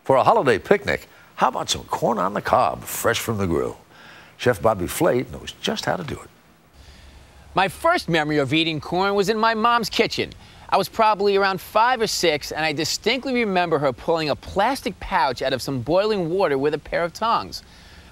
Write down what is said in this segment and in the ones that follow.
For a holiday picnic, how about some corn on the cob, fresh from the grill? Chef Bobby Flay knows just how to do it. My first memory of eating corn was in my mom's kitchen. I was probably around 5 or 6, and I distinctly remember her pulling a plastic pouch out of some boiling water with a pair of tongs.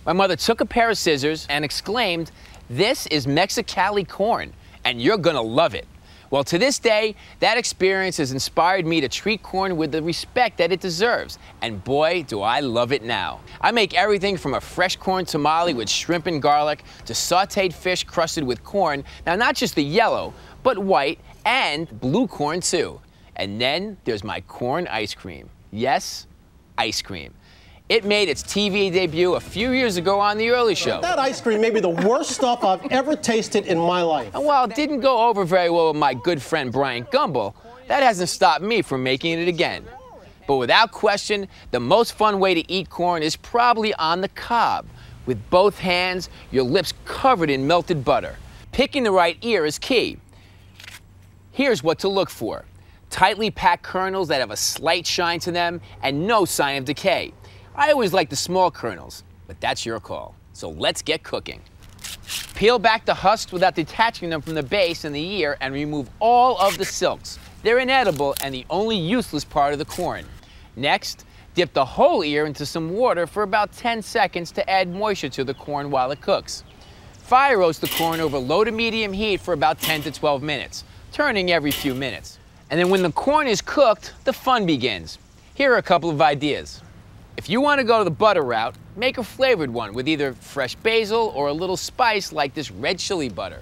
My mother took a pair of scissors and exclaimed, "This is Mexicali corn, and you're gonna love it." Well, to this day, that experience has inspired me to treat corn with the respect that it deserves. And boy, do I love it now. I make everything from a fresh corn tamale with shrimp and garlic to sauteed fish crusted with corn. Now, not just the yellow, but white and blue corn too. And then there's my corn ice cream. Yes, ice cream. It made its TV debut a few years ago on The Early Show. That ice cream may be the worst stuff I've ever tasted in my life. And while it didn't go over very well with my good friend Brian Gumbel, that hasn't stopped me from making it again. But without question, the most fun way to eat corn is probably on the cob. With both hands, your lips covered in melted butter. Picking the right ear is key. Here's what to look for. Tightly packed kernels that have a slight shine to them and no sign of decay. I always like the small kernels, but that's your call. So let's get cooking. Peel back the husks without detaching them from the base and the ear and remove all of the silks. They're inedible and the only useless part of the corn. Next, dip the whole ear into some water for about 10 seconds to add moisture to the corn while it cooks. Fire roast the corn over low to medium heat for about 10 to 12 minutes, turning every few minutes. And then when the corn is cooked, the fun begins. Here are a couple of ideas. If you want to go the butter route, make a flavored one with either fresh basil or a little spice like this red chili butter.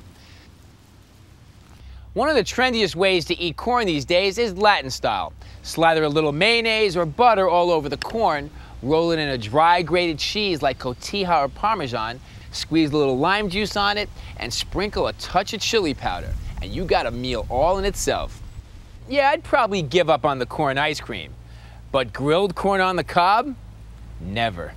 One of the trendiest ways to eat corn these days is Latin style. Slather a little mayonnaise or butter all over the corn, roll it in a dry grated cheese like cotija or Parmesan, squeeze a little lime juice on it, and sprinkle a touch of chili powder. And you got a meal all in itself. Yeah, I'd probably give up on the corn ice cream. But grilled corn on the cob? Never.